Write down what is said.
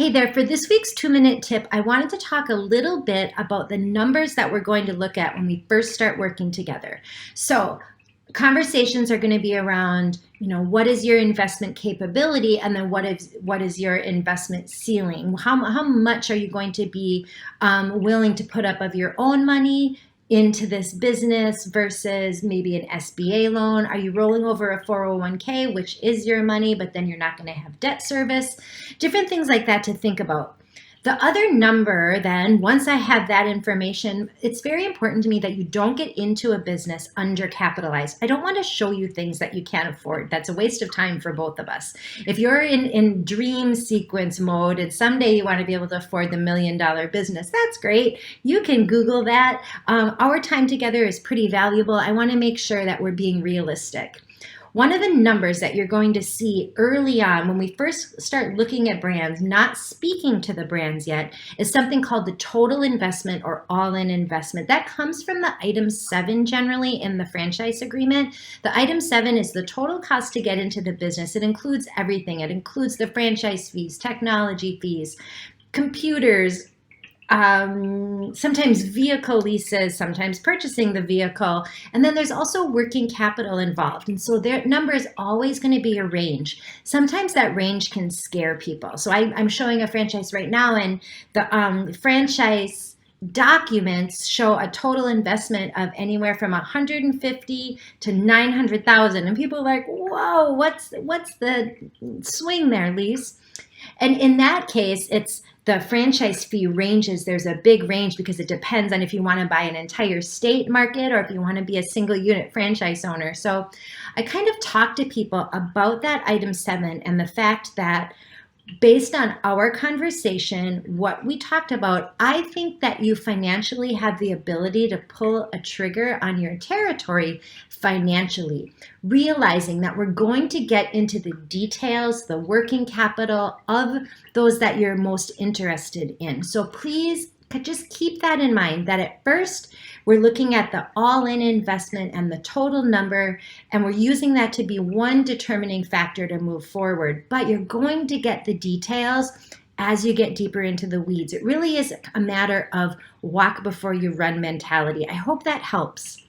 Hey there, for this week's 2-minute tip, I wanted to talk a little bit about the numbers that we're going to look at when we first start working together. So conversations are going to be around, what is your investment capability, and then what is your investment ceiling? How much are you going to be willing to put up of your own money into this business versus maybe an SBA loan? Are you rolling over a 401k, which is your money, but then you're not going to have debt service? Different things like that to think about. The other number then, once I have that information, it's very important to me that you don't get into a business undercapitalized. I don't want to show you things that you can't afford. That's a waste of time for both of us. If you're in dream sequence mode and someday you want to be able to afford the $1 million business, that's great. You can Google that. Our time together is pretty valuable. I want to make sure that we're being realistic. One of the numbers that you're going to see early on when we first start looking at brands, not speaking to the brands yet, is something called the total investment or all-in investment. That comes from the item 7 generally in the franchise agreement. The item 7 is the total cost to get into the business. It includes everything. It includes the franchise fees, technology fees, computers, sometimes vehicle leases, sometimes purchasing the vehicle, and then there's also working capital involved. And so their number is always going to be a range. Sometimes that range can scare people. So I'm showing a franchise right now, and the franchise documents show a total investment of anywhere from 150 to 900,000, and people are like, "Whoa, what's the swing there, Lise?" And in that case, it's the franchise fee ranges. There's a big range because it depends on if you want to buy an entire state market or if you want to be a single unit franchise owner. So I kind of talk to people about that item 7 and the fact that based on our conversation, what we talked about, I think that you financially have the ability to pull a trigger on your territory financially, realizing that we're going to get into the details, the working capital of those that you're most interested in. So please just keep that in mind, that at first we're looking at the all-in investment and the total number, and we're using that to be one determining factor to move forward. But you're going to get the details as you get deeper into the weeds. It really is a matter of walk before you run mentality. I hope that helps.